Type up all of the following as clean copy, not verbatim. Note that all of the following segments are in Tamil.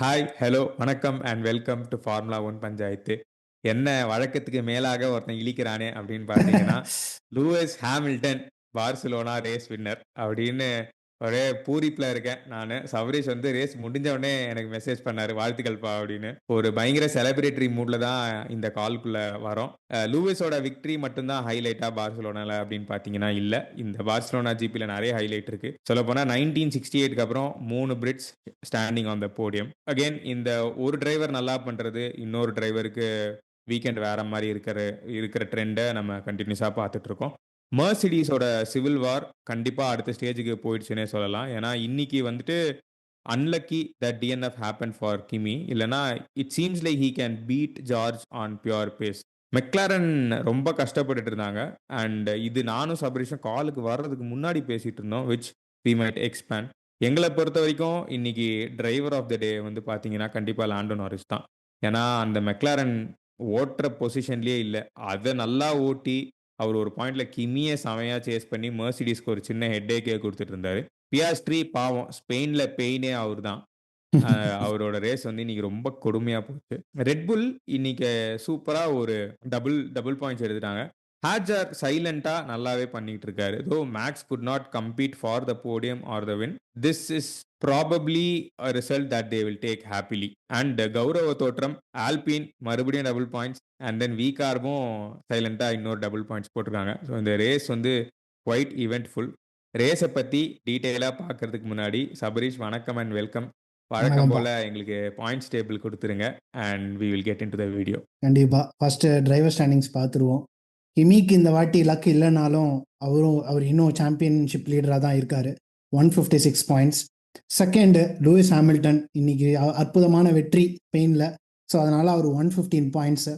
ஹாய், ஹலோ, வணக்கம் and welcome to Formula 1 panchayat. என்ன வழக்கத்துக்கு மேலாக ஒருத்தன் இழிக்கிறானே அப்படின்னு பார்த்தீங்கன்னா, Lewis Hamilton Barcelona race winner அப்படின்னு ஒரே பூரிப்புல இருக்கேன் நானு. சபரீஷ் வந்து ரேஸ் முடிஞ்ச உடனே எனக்கு மெசேஜ் பண்ணாரு, "வாழ்த்துக்கள்ப்பா" அப்படின்னு. ஒரு பயங்கர செலிப்ரேட்டரி மூட்ல தான் இந்த கால்க்குள்ள வரோம். லூயிஸோட விக்டரி மட்டும் தான் ஹைலைட்டா பார்சிலோனால அப்படின்னு பார்த்தீங்கன்னா இல்ல. இந்த பார்சிலோனா ஜிபில நெறைய ஹைலைட் இருக்கு. சொல்லப்போனா 1968க்கு அப்புறம் 3 Brits standing on the podium. Again இந்த ஒரு டிரைவர் நல்லா பண்றது, இன்னொரு டிரைவருக்கு வீக்கெண்ட் வேற மாரி இருக்கிற ட்ரெண்ட நம்ம கன்டினியூஸா பார்த்துட்டு இருக்கோம். மெர்சிடிஸோட சிவில் வார் கண்டிப்பா அடுத்த ஸ்டேஜ்க்கு போயிடுச்சுன்னே சொல்லலாம். ஏன்னா, இன்னைக்கு வந்துட்டு unlucky that DNF happen for Kimi. இல்லன்னா it seems like he can beat George on pure pace. McLaren ரொம்ப கஷ்டப்பட்டுட்டு இருந்தாங்க. அண்ட் இது நானும் சபரீஷும் காலுக்கு வர்றதுக்கு முன்னாடி பேசிட்டு இருந்தோம். Which we might expand. எங்கள பொறுத்தவரைக்கும் இன்னைக்கு டிரைவர் ஆஃப் த டே வந்து பார்த்தீங்கன்னா, கண்டிப்பா லாண்டோ நாரிஸ் தான். ஏன்னா, அந்த மெக்லாரன் ஓட்டுற பொசிஷன்லயே இல்ல. அத நல்லா ஓட்டி, அவர் ஒரு பாயிண்ட்ல கிமிய செமையா சேஸ் பண்ணி மெர்சிடிஸ்க்கு ஒரு சின்ன ஹெட்டேக்கே குடுத்துட்டு இருந்தாரு. பியாஸ்ட்ரி பாவம் ஸ்பெயின்ல பெயினே அவர் தான். அவரோட ரேஸ் வந்து இன்னைக்கு ரொம்ப கொடுமையா போச்சு. ரெட் புல் இன்னைக்கு சூப்பரா ஒரு டபுள் டபுள் பாயிண்ட்ஸ் எடுத்துட்டாங்க. ஹாஜர் சைலன்ட்டா நல்லாவே பண்ணிட்டு இருக்காரு. Though Max could not compete for the podium or the win. This is probably a result that they will take happily. And கௌரவ தோற்றம் ஆல்பின் மறுபடியும் டபுள் பாயிண்ட்ஸ் அண்ட் தென் வி கார்பும் சைலன்ட்டா இன்னொரு டபுள் பாயிண்ட்ஸ் போட்டிருக்காங்க. ஸோ இந்த ரேஸ் வந்து குவைட் இவென்ட்ஃபுல். ரேஸ பத்தி டீட்டெயிலா பார்க்கறதுக்கு முன்னாடி சபரீஷ் வணக்கம் அண்ட் வெல்கம். வழக்கம் வணக்கம்ப்பா. போல எங்களுக்கு பாயிண்ட்ஸ் டேபிள் குடுத்துருங்க. And we will get into the video. கண்டிப்பா. ஃபர்ஸ்ட்டு டிரைவர் ஸ்டாண்டிங்ஸ் பார்த்துருவோம். கிமிக்கு இந்த வாட்டி லக் இல்லனாலும், அவர் இன்னும் சாம்பியன்ஷிப் லீடரா தான் இருக்காரு. 156 பாயிண்ட்ஸ். செகண்ட் லூயிஸ் ஹாமில்டன் இன்னைக்கு அற்புதமான வெற்றி ஸ்பெயின்ல. ஸோ அதனால அவர் 115 பாயிண்ட்ஸ்.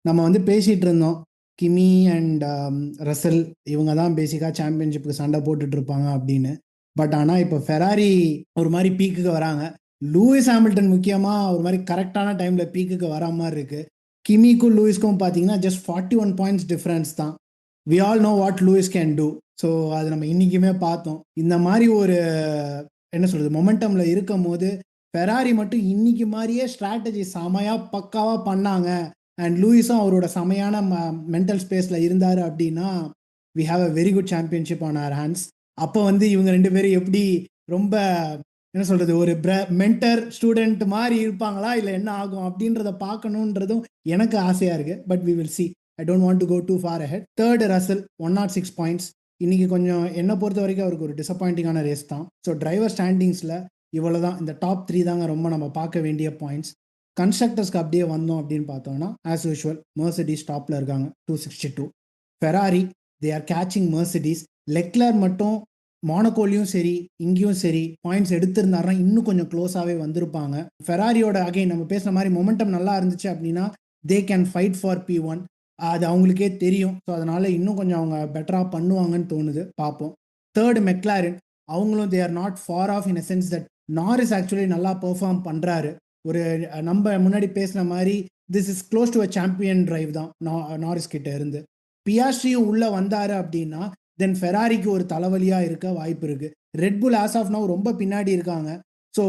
நம்ம வந்து பேசிட்டு இருந்தோம். கிமி அண்ட் ரசல் இவங்க தான் பேசிக்கா சாம்பியன்ஷிப்புக்கு சண்டை போட்டுட்டு இருப்பாங்க அப்படின்னு. பட் ஆனால் இப்போ ஃபெராரி ஒரு மாதிரி பீக்குக்கு வராங்க. லூயிஸ் ஹாமில்டன் முக்கியமா ஒரு மாதிரி கரெக்டான டைம்ல பீக்குக்கு வரா மாதிரி இருக்கு. கிமிக்கும் லூயிஸ்க்கும் பார்த்தீங்கன்னா ஜஸ்ட் 41 பாயிண்ட்ஸ் டிஃப்ரென்ஸ் தான். We all know what Lewis can do. So அது நம்ம இன்னைக்குமே பார்த்தோம். இந்த மாதிரி ஒரு என்ன சொல்றது மொமெண்டம்ல இருக்கும் போது ஃபெராரி மட்டும் இன்னைக்கு மாதிரியே ஸ்ட்ராட்டஜி செமையா பக்காவா பண்ணாங்க. அண்ட் லூயிஸும் அவரோட செமையான மென்டல் ஸ்பேஸ்ல இருந்தாரு அப்படின்னா we have a very good championship on our hands. அப்போ வந்து இவங்க ரெண்டு பேரும் எப்படி ரொம்ப என்ன சொல்றது ஒரு மென்டர் ஸ்டூடெண்ட் மாதிரி இருப்பாங்களா இல்லை என்ன ஆகும் அப்படின்றத பார்க்கணுன்றதும் எனக்கு ஆசையா இருக்கு. But we will see. I don't want to go too far ahead. Third Russell 106 points. இன்னைக்கு கொஞ்சம் என்ன பொறுத்த வரைக்கும் அவருக்கு ஒரு டிசப்பாயிண்டிங்கான ரேஸ் தான். ஸோ டிரைவர் ஸ்டாண்டிங்ஸில் இவ்வளோ தான். இந்த டாப் 3 தாங்க ரொம்ப நம்ம பார்க்க வேண்டிய பாயிண்ட்ஸ். கன்ஸ்ட்ரக்டர்ஸ்க்கு அப்படியே வந்தோம் அப்படின்னு பார்த்தோம்னா ஆஸ் யூஷுவல் மெர்சிடிஸ் டாப்பில் இருக்காங்க 262. Ferrari they are catching Mercedes. Leclerc மட்டும் மோனகோலையும் சரி இங்கேயும் சரி பாயிண்ட்ஸ் எடுத்திருந்தாருன்னா இன்னும் கொஞ்சம் க்ளோஸாகவே வந்திருப்பாங்க. ஃபெராரியோட அகைன் நம்ம பேசுகிற மாதிரி மொமெண்டம் நல்லா இருந்துச்சு அப்படின்னா they can fight for P1. அது அவங்களுக்கே தெரியும். ஸோ அதனால இன்னும் கொஞ்சம் அவங்க பெட்டராக பண்ணுவாங்கன்னு தோணுது. பார்ப்போம். தேர்டு மெக்லாரன் அவங்களும் they are not far off in a sense that Norris actually நல்லா பெர்ஃபார்ம் பண்ணுறாரு. ஒரு நம்ம முன்னாடி பேசின மாதிரி this is close to a champion drive தான் நாரிஸ் கிட்ட இருந்து. பியாஸ்ட்ரியும் உள்ள வந்தாரு அப்படின்னா தென் ஃபெராரிக்கு ஒரு தலைவலியா இருக்க வாய்ப்பு இருக்கு. ரெட்புல் ஆஸ் ஆஃப் நவ் ரொம்ப பின்னாடி இருக்காங்க. ஸோ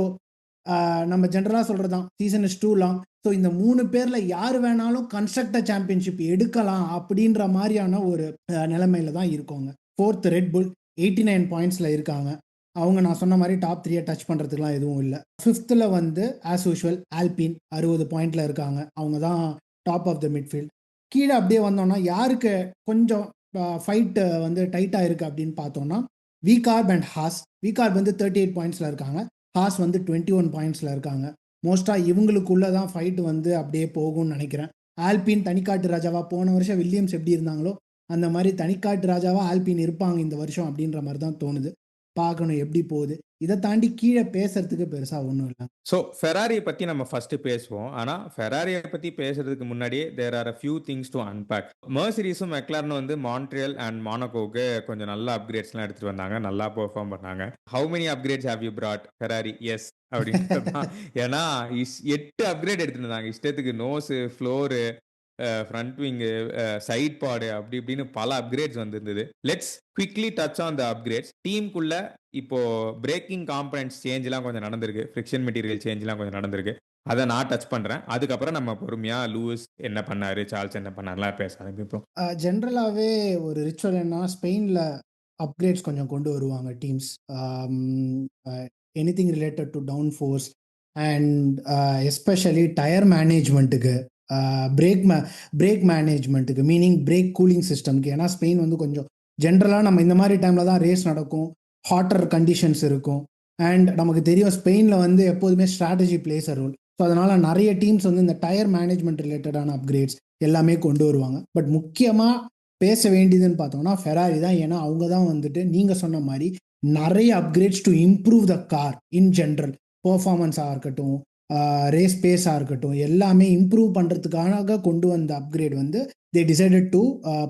நம்ம ஜென்ரலாக சொல்றது தான் season is too long. So இந்த 3 பேர்ல யார் வேணாலும் கன்ஸ்ட்ரக்டர் சாம்பியன்ஷிப் எடுக்கலாம் அப்படின்ற மாதிரியான ஒரு நிலைமையில தான் இருக்கோங்க. ஃபோர்த் ரெட்புல் 89 பாயிண்ட்ஸ்ல இருக்காங்க. அவங்க நான் சொன்ன மாதிரி டாப் 3 டச் பண்றதுக்குலாம் எதுவும் இல்லை. ஃபிஃப்த்தில் வந்து ஆஸ் யூஷுவல் ஆல்பின் 60 பாயிண்ட்ல இருக்காங்க. அவங்க தான் டாப் ஆஃப் த மிட்ஃபீல்ட். கீழே அப்படியே வந்தோம்னா யாருக்கு கொஞ்சம் ஃபைட் வந்து டைட்டாக இருக்குது அப்படின்னு பார்த்தோம்னா V CARB and Haas. V CARB வந்து 38 பாயிண்ட்ஸில் இருக்காங்க. ஹாஸ் வந்து 21 பாயிண்ட்ஸில் இருக்காங்க. மோஸ்ட்டாக இவங்களுக்குள்ளே தான் ஃபைட் வந்து அப்படியே போகும்னு நினைக்கிறேன். ஆல்பின் தனிக்காட்டு ராஜாவா போன வருஷம் வில்லியம்ஸ் எப்படி இருந்தாங்களோ அந்த மாதிரி தனிக்காட்டு ராஜாவா ஆல்பின் இருப்பாங்க இந்த வருஷம் அப்படின்ற மாதிரி தான் தோணுது. பார்க்கணும் எப்படி போகுது. இதை தாண்டி கீழே பேசுறதுக்கு பெருசாக ஒன்றும் இல்லை. ஸோ ஃபெராரிய பத்தி நம்ம ஃபர்ஸ்ட் பேசுவோம். ஆனா ஃபெராரிய பத்தி பேசுறதுக்கு முன்னாடியே there are a few things to unpack. மெர்சிடிஸும் மெக்லாரனும் வந்து மான்ட்ரியல் அண்ட் மோனகோவுக்கு கொஞ்சம் நல்ல அப்கிரேட்ஸ்லாம் எடுத்துட்டு வந்தாங்க. நல்லா பெர்ஃபார்ம் பண்ணாங்க. How many upgrades have you brought Ferrari? Yes அப்படின்றது தான். ஏன்னா 8 அப்கிரேட் எடுத்துட்டு வந்தாங்க. இஷ்டத்துக்கு nose, floor, front wing, side pod அப்படி இப்படின்னு பல அப்கிரேட்ஸ் வந்திருந்தது. Let's quickly touch on the upgrades. டீமுக்குள்ள இப்போ பிரேக்கிங் காம்போனன்ட்ஸ் சேஞ்ச்லாம் கொஞ்சம் நடந்திருக்கு. ஃபிரிக்ஷன் மெட்டீரியல் சேஞ்ச்லாம் கொஞ்சம் நடந்திருக்கு. அத நான் டச் பண்றேன். அதுக்கப்புறம் நம்ம பொறுமையா லூயிஸ் என்ன பண்ணாரு, சார்ல்ஸ் என்ன பண்ணாருலாம் பேச ஆரம்பிப்போம். ஜென்ரலாவே ஒரு ரிச்சுவல் என்னன்னா, ஸ்பெயின்ல அப்கிரேட்ஸ் கொஞ்சம் கொண்டு வருவாங்க teams. Anything related to downforce and especially tyre மேனேஜ்மெண்ட்டுக்கு, பிரேக் பிரேக் மேனேஜ்மெண்ட்டுக்கு, மீனிங் பிரேக் கூலிங் சிஸ்டம்க்கு. ஏன்னா ஸ்பெயின் வந்து கொஞ்சம் ஜென்ரலாக நம்ம இந்த மாதிரி டைமில் தான் ரேஸ் நடக்கும், ஹாட்டர் கண்டிஷன்ஸ் இருக்கும். அண்ட் நமக்கு தெரியும் ஸ்பெயினில் வந்து எப்போதுமே strategy plays a role. So அதனால் நிறைய டீம்ஸ் வந்து இந்த டயர் மேனேஜ்மெண்ட் ரிலேட்டடான அப்கிரேட்ஸ் எல்லாமே கொண்டு வருவாங்க. பட் முக்கியமாக பேச வேண்டியதுன்னு பார்த்தோம்னா ஃபெராரி தான். ஏன்னா அவங்க தான் வந்துட்டு நீங்கள் சொன்ன மாதிரி நிறைய upgrades to improve the car in general. பெர்ஃபார்மன்ஸாக இருக்கட்டும், ரேஸ் பேஸாக இருக்கட்டும், எல்லாமே இம்ப்ரூவ் பண்ணுறதுக்காக கொண்டு வந்த அப்கிரேட் வந்து they decided to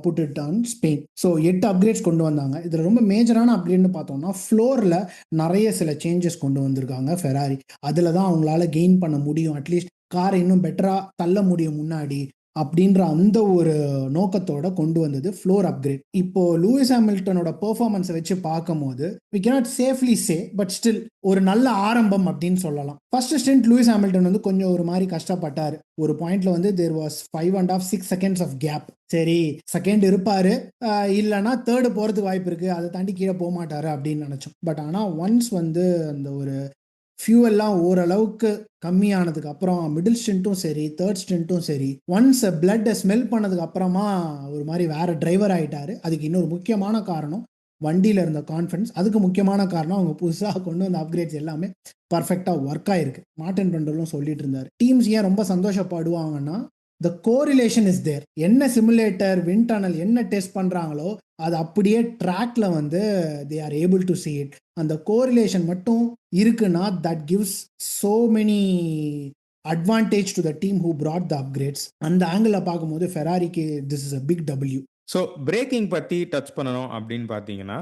put it on Spain. So 8 upgrades கொண்டு வந்தாங்க. இதில் ரொம்ப மேஜரான அப்கிரேட்னு பார்த்தோம்னா ஃப்ளோரில் நிறைய சில சேஞ்சஸ் கொண்டு வந்திருக்காங்க ஃபெராரி. அதில் தான் அவங்களால கெயின் பண்ண முடியும், அட்லீஸ்ட் காரை இன்னும் பெட்டராக தள்ள முடியும் முன்னாடி அப்படின்ற அந்த ஒரு நோக்கத்தோட கொண்டு வந்தது ஃப்ளோர் அப்கிரேட். இப்போ லூயிஸ் ஹாமில்டனோட பெர்ஃபார்மன்ஸை வச்சு பார்க்கும்போது we cannot safely say, but still ஒரு நல்ல ஆரம்பம் அப்படின்னு சொல்லலாம். ஃபர்ஸ்ட் ஸ்டென்ட் லூயிஸ் ஹாமில்டன் வந்து கொஞ்சம் ஒரு மாதிரி கஷ்டப்பட்டார். ஒரு பாயிண்ட்ல வந்து there was 5.5 6 seconds of gap. சரி, செகண்ட் இருப்பாரு, இல்லைன்னா தேர்டு போறதுக்கு வாய்ப்பு இருக்கு, அதை தாண்டி கீழே போக மாட்டாரு அப்படின்னு நினைச்சோம். பட் ஆனால் ஒன்ஸ் வந்து அந்த ஒரு ஃபியூவெல்லாம் ஓரளவுக்கு கம்மியானதுக்கு அப்புறம் மிடில் ஸ்டென்ட்டும் சரி, தேர்ட் ஸ்டென்ட்டும் சரி, ஒன்ஸ் பிளட்டை ஸ்மெல் பண்ணதுக்கு அப்புறமா ஒரு மாதிரி வேற டிரைவர் ஆயிட்டாரு. அதுக்கு இன்னொரு முக்கியமான காரணம் வண்டியில் இருந்த கான்ஃபிடன்ஸ். அதுக்கு முக்கியமான காரணம் அவங்க புதுசாக கொண்டு வந்த அப்கிரேட்ஸ் எல்லாமே பர்ஃபெக்டாக ஒர்க் ஆயிருக்கு. மார்டின் பெண்டலும் சொல்லிட்டு இருந்தார். டீம்ஸ் ஏன் ரொம்ப சந்தோஷப்படுவாங்கன்னா, த கோரிலேஷன் இஸ் தேர். என்ன சிமுலேட்டர், விண்ட் டனல் என்ன டெஸ்ட் பண்றாங்களோ அது அப்படியே ட்ராக்ல வந்து they are able to see it. அந்த கோரிலேஷன் மட்டும் இருக்குன்னா that gives so many advantage to the team who brought the upgrades. அந்த ஆங்கிள் பார்க்கும்போது ஃபெராரிக்கு this is a big W. So braking பத்தி டச் பண்ணணும் அப்படின்னு பார்த்தீங்கன்னா,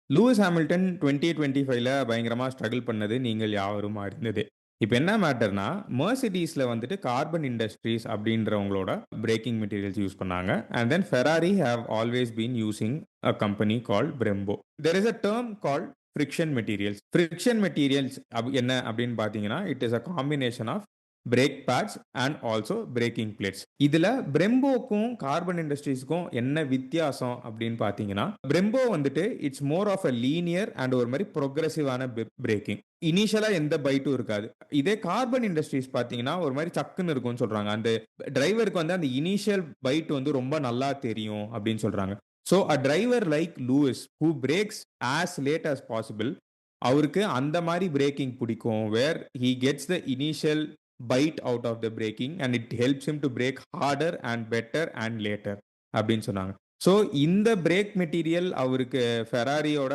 லூயிஸ் ஹாமில்டன் 2025ல பயங்கரமா ஸ்ட்ரகிள் பண்ணது நீங்கள் யாவரும் அறிந்ததே. இப்ப என்ன மேட்டர்னா, மெர்சிடிஸ்ல வந்துட்டு கார்பன் இண்டஸ்ட்ரீஸ் அப்படின்றவங்களோட பிரேக்கிங் மெட்டீரியல்ஸ் யூஸ் பண்ணாங்க. And then Ferrari have always been using a company called Brembo. There is a term called friction materials. Friction materials என்ன அப்படின்னு பார்த்தீங்கன்னா, it is a combination of brake pads and also braking blades. இதுல பிரெம்போக்கும் கார்பன் இண்டஸ்ட்ரீஸ்க்கும் என்ன வித்தியாசம் அப்படின்னு பாத்தீங்கன்னா, பிரெம்போ வந்துட்டு it's more of a linear and ஒரு மாதிரி ப்ரொக்ரெசிவான பிரேக்கிங். இனிஷியலா எந்த பைட்டும் இருக்காது. இதே கார்பன் இண்டஸ்ட்ரீஸ் பாத்தீங்கன்னா ஒரு மாதிரி சக்குன்னு இருக்கும்னு சொல்றாங்க. அந்த டிரைவருக்கு வந்து அந்த இனிஷியல் பைட் வந்து ரொம்ப நல்லா தெரியும் அப்படின்னு சொல்றாங்க. So a driver like Lewis who brakes as late as possible, அவருக்கு அந்த மாதிரி பிரேக்கிங் பிடிக்கும். Where he gets the initial bite out of the braking and it helps him to brake harder and better and later அப்படின்னு சொன்னாங்க. ஸோ இந்த பிரேக் மெட்டீரியல் அவருக்கு ஃபெராரியோட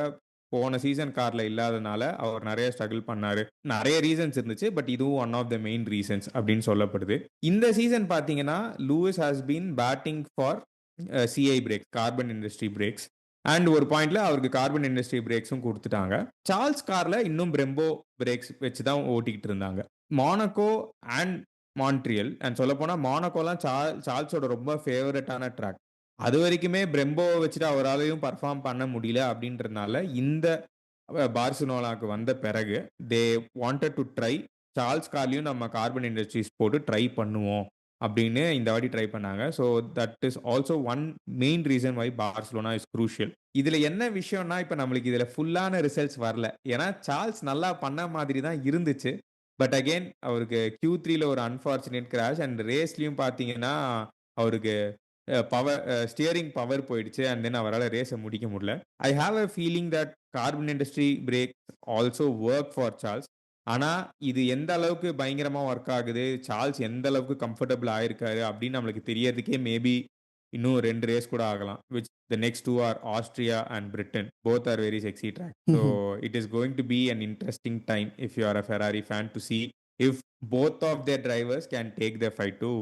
போன சீசன் கார்ல இல்லாதனால அவர் நிறைய ஸ்ட்ரகிள் பண்ணாரு. நிறைய ரீசன்ஸ் இருந்துச்சு, பட் இதுவும் one of the main reasons அப்படின்னு சொல்லப்படுது. இந்த சீசன் பார்த்தீங்கன்னா Lewis has been batting for CI brakes, carbon industry brakes. And ஒரு பாயிண்ட்ல அவருக்கு கார்பன் இண்டஸ்ட்ரி பிரேக்ஸும் கொடுத்துட்டாங்க. சார்ல்ஸ் கார்ல இன்னும் பிரெம்போ பிரேக்ஸ் வச்சு தான் ஓட்டிக்கிட்டு இருந்தாங்க. மானகோ அண்ட் மான்ட்ரியல் அண்ட் சொல்ல போனா மானகோலாம் சார்ல்ஸோட ரொம்ப ஃபேவரட்டான ட்ராக். அது வரைக்குமே பிரெம்போவை வச்சுட்டு அவராலையும் பர்ஃபார்ம் பண்ண முடியல அப்படின்றதுனால இந்த பார்சிலோனாக்கு வந்த பிறகு they wanted to try Charles கார்லயும் நம்ம கார்பன் இண்டஸ்ட்ரீஸ் போட்டு ட்ரை பண்ணுவோம் அப்படின்னு இந்த வாட்டி ட்ரை பண்ணாங்க. So that is also one main reason why Barcelona is crucial. இதுல என்ன விஷயம்னா, இப்ப நம்மளுக்கு இதுல ஃபுல்லான ரிசல்ட்ஸ் வரல. ஏன்னா சார்ல்ஸ் நல்லா பண்ண மாதிரி தான் இருந்துச்சு. பட் அகைன் அவருக்கு Q3ல ஒரு அன்பார்ச்சுனேட் கிராஷ் அண்ட் ரேஸ்லயும் பார்த்தீங்கன்னா அவருக்கு பவர் ஸ்டியரிங் பவர் போயிடுச்சு. அண்ட் தென் அவரால் ரேஸை முடிக்க முடியல. I have a feeling that carbon industry break also work for Charles. ஆனா இது எந்த அளவுக்கு பயங்கரமா ஒர்க் ஆகுது, சார்ல்ஸ் எந்த அளவுக்கு கம்ஃபர்டபுள் ஆயிருக்காரு அப்படின்னு நம்மளுக்கு தெரியறதுக்கே மேபி இன்னும் 2 ரேஸ் கூட ஆகலாம். which the next 2 are Austria and Britain. Both are very sexy track. So it is going to be an interesting time if you are a Ferrari fan to see if both of their drivers can take the fight to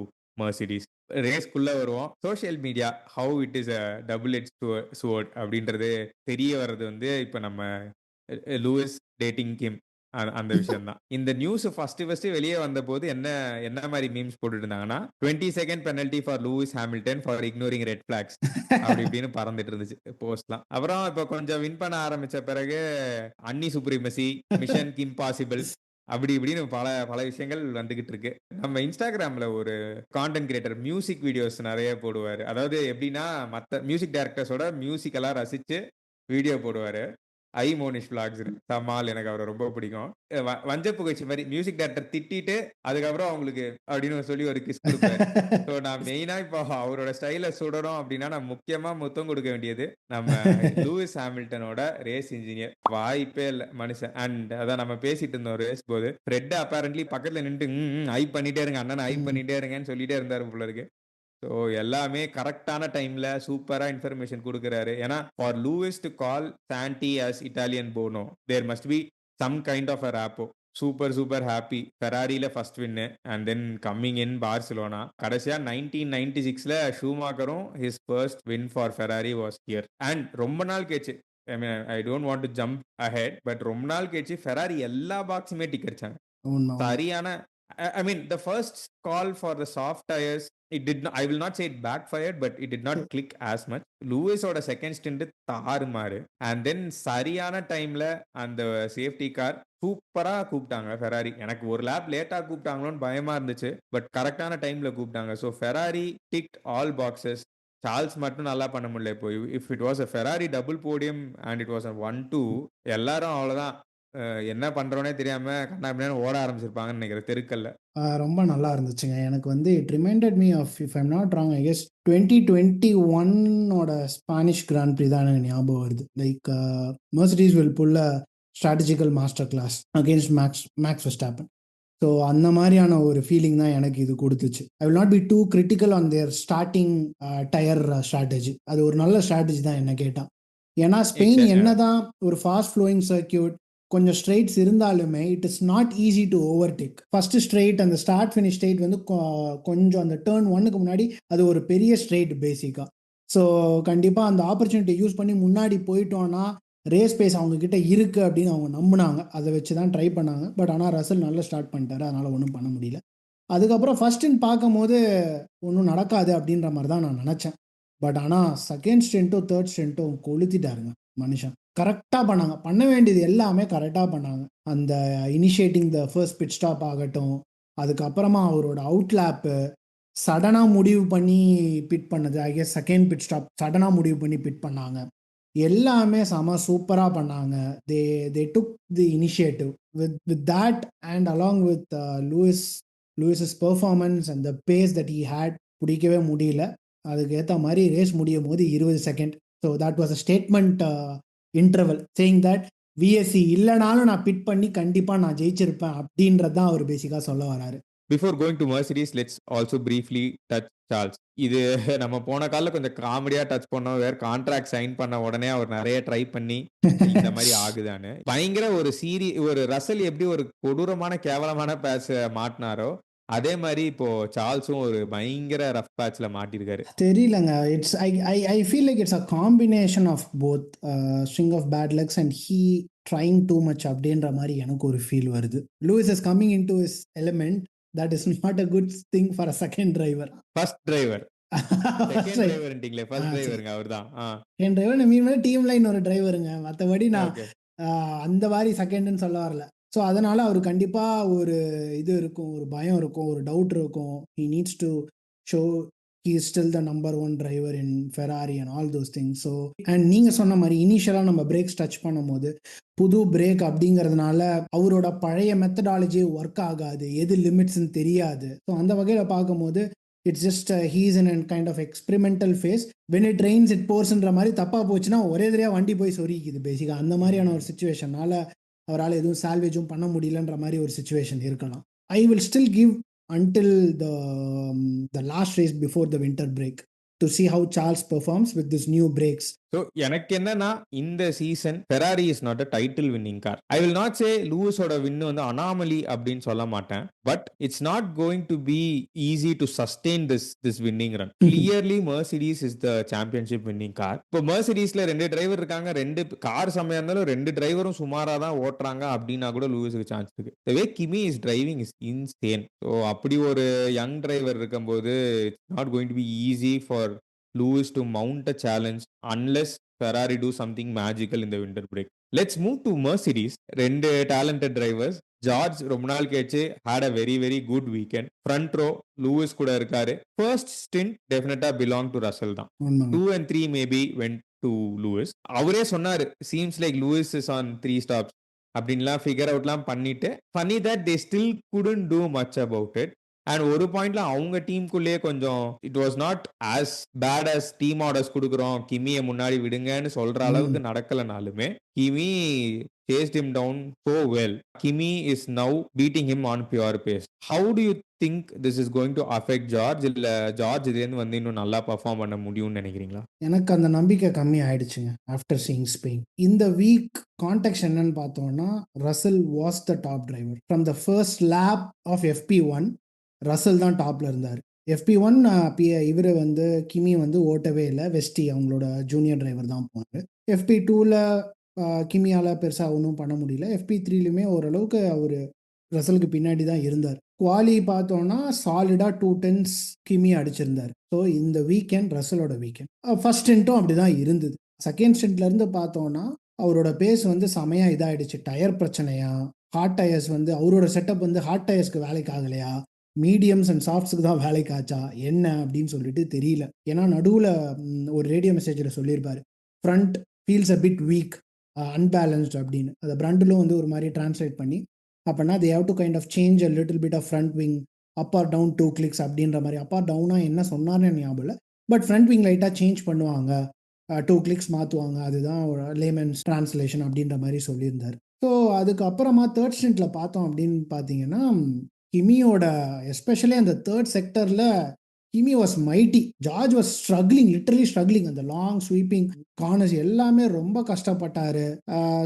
Mercedes. ரேஸ்க்குள்ள வருவோம். Social media how it is a double edge sword அப்படின்றது தெரிய வர்றது வந்து இப்ப நம்ம லூயிஸ் டேட்டிங் கிம் அந்த விஷயம் தான். இந்த நியூஸ் ஃபர்ஸ்ட் வெளிய வந்தபோது என்ன மாரி மீம்ஸ் போட்டுட்டு இருந்தாங்கன்னா, 20 second penalty for Lewis Hamilton for ignoring red flags அப்படி இப்படின்னு பறந்துட்டு இருந்துச்சு போஸ்ட்லாம். அப்புறம் இப்ப கொஞ்சம் வின் பண்ண ஆரம்பிச்ச பிறகு அன்னி சுப்ரீமசி, மிஷன் இம்பாசிபிள் அப்படி இப்படின்னு பல பல விஷயங்கள் வந்துகிட்டு இருக்கு. நம்ம Instagramல ஒரு கான்டென்ட் கிரியேட்டர் மியூசிக் வீடியோஸ் நெறைய போடுவாரு. அதாவது எப்படின்னா, மத்த மியூசிக் டைரக்டர்ஸோட மியூசிக் எல்லாம் ரசிச்சு வீடியோ போடுவாரு. மோனிஷ் விளாக்ஸ்ன்னு. செம்ம ஆள் எனக்கு அவர ரொம்ப பிடிக்கும். வஞ்ச புகழ்ச்சி மாரி மியூசிக் டைரக்டர் திட்டிட்டு, அதுக்கப்புறம் அவங்களுக்கு அப்படின்னு சொல்லி ஒரு கிஸ் குடுப்பாரு. ஸோ நான் மெயினா இப்போ அவரோட ஸ்டைல சுடணும் அப்படின்னா, நான் முக்கியமா முத்தம் குடுக்க வேண்டியது, நம்ம லூயிஸ் ஹாமில்டனோட ரேஸ் இன்ஜினியர். வாய்ப்பே இல்ல மனுஷன். அண்ட் அதான் நம்ம பேசிட்டு இருந்தோம் ரேஸ் போது. ஃப்ரெட் அப்பேரன்ட்லி பக்கத்துல நின்னுட்டு, ஹைப் பண்ணிட்டே இருங்க அண்ணன ஹைப் ம். பண்ணிட்டே இருங்கன்னு சொல்லிட்டே இருந்தாரு போல இருக்கு. ஸோ எல்லாமே கரெக்ட்டான டைம்ல சூப்பரா இன்ஃபர்மேஷன் குடுக்குறாரு. ஏன்னா, for Lewis to call Santi as Italian bono, there must be some kind of a rapport. Super super happy. ஃபெராரில first win and then coming in Barcelona. கடைசியா 1996ல ஷூமாக்கரும் his first win for Ferrari was here. And ரொம்ப நாள் கழிச்சு I mean I don't want to jump ahead. But ரொம்ப நாள் கழிச்சு ஃபெராரி எல்லா பாக்ஸுமே டிக் அடிச்சாங்க. உண்ம, உண்ம. சரியான I mean, the first call for the soft tires, it did not, I will not say it backfired, but it did not click as much. Lewis ஓட செகண்ட் ஸ்டிண்ட் தாறுமாறு. அண்ட் தென் சரியான டைம்ல அந்த சேஃப்டி கார் சூப்பரா கூப்பிட்டாங்க ஃபெராரி. எனக்கு ஒரு லேப் லேட்டா கூப்பிட்டாங்களோன்னு பயமா இருந்துச்சு. பட் கரெக்டான டைம்ல கூப்பிட்டாங்க. So Ferrari dict all boxes. Charles மட்டும் நல்லா பண்ண முடியல. இப்போ if it was a Ferrari double podium and it was a 1-2 எல்லாரும் அவ்வளோதான். என்ன பண்றோன்னே தெரியாம கன்னாபின்னான்னு ஓட ஆரம்பிச்சிருப்பாங்கன்னு நினைக்கிறேன் தெருக்கள்ல. ரொம்ப நல்லா இருந்துச்சுங்க. எனக்கு வந்து it reminded me of if I'm not wrong I guess 2021 Spanish Grand Prix தான் எனக்கு ஞாபகம் வருது. Like Mercedes will pull a strategical masterclass against Max Verstappen. So அந்த மாதிரியான ஒரு ஃபீலிங் தான் எனக்கு இது கொடுத்துச்சு. I will not be too critical on their starting tyre strategy. அது ஒரு நல்ல ஸ்ட்ராட்டஜி தான் என்ன கேட்டால். ஏன்னா ஸ்பெயின் என்னதான் ஒரு ஃபாஸ்ட் ஃப்ளோயிங் சர்க்கியூட் கொஞ்சம் ஸ்ட்ரெயிட்ஸ் இருந்தாலுமே it is not easy to overtake. First straight அந்த ஸ்டார்ட் ஃபினிஷ் ஸ்ட்ரெயிட் வந்து கொஞ்சம் அந்த டேர்ன் ஒன்னுக்கு முன்னாடி அது ஒரு பெரிய ஸ்ட்ரெயிட் பேசிக்காக. ஸோ கண்டிப்பாக அந்த ஆப்பர்ச்சுனிட்டி யூஸ் பண்ணி முன்னாடி போயிட்டோன்னா ரேஸ் பேஸ் அவங்க கிட்ட இருக்கு அப்படின்னு அவங்க நம்பினாங்க. அதை வச்சு தான் ட்ரை பண்ணாங்க. பட் ஆனால் ரசல் நல்லா ஸ்டார்ட் பண்ணிட்டாரு. அதனால ஒன்றும் பண்ண முடியல. அதுக்கப்புறம் ஃபர்ஸ்ட்ன்னு பார்க்கும்போது ஒன்றும் நடக்காது அப்படின்ற மாதிரி தான் நான் நினச்சேன். பட் ஆனால் செகண்ட் ஸ்டென்ட்டும் தேர்ட் ஸ்டென்ட்டும் கொளுத்திட்டாருங்க மனுஷன். கரெக்டாக பண்ணாங்க. பண்ண வேண்டியது எல்லாமே கரெக்டாக பண்ணாங்க. அந்த initiating the first pit stop ஆகட்டும், அதுக்கப்புறமா அவரோட அவுட்லேப்பு சடனாக முடிவு பண்ணி பிட் பண்ணது. I guess second pit stop சடனாக முடிவு பண்ணி பிட் பண்ணாங்க. எல்லாமே செம சூப்பராக பண்ணாங்க. They they took the initiative with that and along with Lewis's performance and the pace that he had பிடிக்கவே முடியல. அதுக்கு ஏற்ற மாதிரி ரேஸ் முடியும் போது 20 second. So that was a statement interval saying that VSC இல்லைனாலும் நான் பிட் பண்ணி கண்டிப்பாக நான் ஜெயிச்சிருப்பேன் அப்படின்றது தான் அவர் பேசிக்காக சொல்ல வராரு. Before going to Mercedes, let's also briefly touch Charles. இது நம்ம போன கால்ல கொஞ்சம் காமெடியா டச் பண்ணோம். வேற கான்ட்ராக்ட் சைன் பண்ண உடனே அவர் நெறைய ட்ரை பண்ணி இந்த மாரி ஆகுதான்னு. பயங்கர ஒரு ரசல் எப்படி ஒரு கொடூரமான கேவலமான பேட்ச்ச மாட்டுனாரோ, அதே மாரி இப்போ சார்ல்ஸும் ஒரு பயங்கர ரஃப் பேட்ச்ல மாட்டியிருக்காரு. தெரியலங்க. It's I feel like it's a combination of both string of bad lucks and he trying too much அப்படின்ற மாதிரி எனக்கு ஒரு ஃபீல் வருது. Lewis is coming in to his element. That is not a good thing for a second driver. First driver. Second டிரைவர்ன்ட்டீங்களே. ஃபர்ஸ்ட் டிரைவருங்க அவர்தான். செகண்ட் டிரைவர் மீன் டீம்ல இன்னொரு டிரைவருங்க. மற்றபடி நான் ஓகே. அந்த மாதிரி செகண்ட்னு சொல்ல வரல. ஸோ அதனால அவர் கண்டிப்பாக ஒரு இது இருக்கும், ஒரு பயம் இருக்கும், ஒரு டவுட் இருக்கும். He needs to show he is still the number one driver in Ferrari and all those things. So and நீங்கள் சொன்ன மாதிரி இனிஷியலாக நம்ம பிரேக்ஸ் டச் பண்ணும்போது புது பிரேக் அப்படிங்கிறதுனால அவரோட பழைய மெத்தடாலஜி ஒர்க் ஆகாது, எது லிமிட்ஸ்ன்னு தெரியாது. ஸோ அந்த வகையில் பார்க்கும்போது it's just he's in and kind of experimental phase. When it rains it போர்ஸ்ன்ற மாதிரி தப்பாக போச்சுன்னா ஒரே தடவையாக வண்டி போய் சொரிக்குது பேசிக்காக. அந்த மாதிரியான ஒரு சுச்சுவேஷனால அவரால் எதுவும் சால்வேஜும் பண்ண முடியலன்ற மாதிரி ஒரு சுச்சுவேஷன் இருக்கலாம். I will still give until the last race before the winter break to see how Charles performs with these new brakes. So எனக்கு என்னன்னா, இந்த season Ferrari is not a title winning car. I will not say லூயிஸோட வின் வந்து அனாமலி அப்படின்னு சொல்ல மாட்டேன். But it's not going to be easy to sustain this winning run. Clearly Mercedes is the championship winning car. இப்போ மெர்சிடிஸ்ல 2 டிரைவர் இருக்காங்க. 2 கார் செம்மையா இருந்தாலும் 2 டிரைவரும் சுமாரா தான் ஓட்டுறாங்க அப்படின்னா கூட லூயிஸுக்கு சான்ஸ் இருக்கு. The way Kimi is driving is insane. So அப்படி ஒரு யங் டிரைவர் இருக்கும்போது it's not going to be easy for Lewis to mount a challenge unless Ferrari do something magical in the winter break. Let's move to Mercedes. 2 talented drivers. George ரொம்ப நாள் கழிச்சு had a very very good weekend. Front row Lewis கூட இருக்காரு. First stint definitely belong to Russell தான். உண்மைங்க. 2 and 3 maybe went to Lewis. அவரே சொன்னாரு seems like Lewis is on 3 stops அப்படின்லாம் ஃபிகர் அவுட்லாம் பண்ணிட்டு funny that they still couldn't do much about it. And ஒரு பாயிண்ட்ல அவங்க டீமுக்குள்ளேயே கொஞ்சம் it was not as bad as team orders கொடுக்குறோம் கிமியை முன்னாடி விடுங்கன்னு சொல்ற அளவுக்கு நடக்கலனாலுமே Kimi chased him down so well. Kimi is now beating him on pure pace. How do you think this is going to affect George? இல்ல ஜார்ஜ் இதுலேருந்து வந்து இன்னும் நல்லா பர்ஃபார்ம் பண்ண முடியும்னு நினைக்கிறீங்களா? எனக்கு அந்த நம்பிக்கை கம்மி ஆயிடுச்சுங்க ஆஃப்டர் சீயிங் ஸ்பெயின். இந்த வீக் கான்டெக்ட் என்னன்னு பார்த்தோம்னா Russell was the top driver from the first lap of FP1. Russell தான் டாப்ல இருந்தார். FP1 இவர் வந்து கிமி வந்து ஓட்டவே இல்லை. வெஸ்டி அவங்களோட ஜூனியர் டிரைவர் தான் போனார். FP2ல கிமியால பெருசாக ஒன்றும் பண்ண முடியல. FP3லுமே ஓரளவுக்கு அவர் ரசலுக்கு பின்னாடி தான் இருந்தார். குவாலி பார்த்தோன்னா சாலிடாக 2 டென்ஸ் கிமி அடிச்சிருந்தார். ஸோ இந்த வீக்கெண்ட் ரசலோட வீக்கெண்ட். ஃபர்ஸ்ட் ஸ்டென்ட்டும் அப்படி தான் இருந்தது. செகண்ட் ஸ்டென்ட்லேருந்து பார்த்தோன்னா அவரோட பேஸ் வந்து செமையாக இதாகிடுச்சு. டயர் பிரச்சனையா, ஹார்ட் டயர்ஸ் வந்து அவரோட செட்டப் வந்து ஹார்ட் டயர்ஸ்க்கு வேலைக்கு ஆகலையா, மீடியம்ஸ் அண்ட் சாஃப்ட்ஸுக்கு தான் வேலைக்கு ஆச்சா என்ன அப்படின்னு சொல்லிட்டு தெரியல. ஏன்னா நடுவில் ஒரு ரேடியோ மெசேஜில் சொல்லியிருப்பாரு front feels a bit week unbalanced அப்படின்னு. அதை பிரண்டிலும் வந்து ஒரு மாதிரி டிரான்ஸ்லேட் பண்ணி அப்படின்னா they have to kind of change a little bit of front wing up or down 2 clicks அப்படின்ற மாதிரி. அப் ஆர் டவுனாக என்ன சொன்னார்னு ஞாபகம் இல்லை. பட் ஃப்ரண்ட் விங் லைட்டாக சேஞ்ச் பண்ணுவாங்க, 2 clicks மாற்றுவாங்க, அதுதான் ஒரு லேமன்ஸ் டிரான்ஸ்லேஷன் அப்படின்ற மாதிரி சொல்லியிருந்தார். ஸோ அதுக்கப்புறமா தேர்ட் ஸ்டென்ட்டில் பார்த்தோம் அப்படின்னு பார்த்தீங்கன்னா கிமியோட எஸ்பெஷலி அந்த தேர்ட் செக்டரில் Kimi was mighty. George was struggling, literally struggling. அந்த லாங் ஸ்வீப்பிங் கார்னர்ஸ் எல்லாமே ரொம்ப கஷ்டப்பட்டாரு.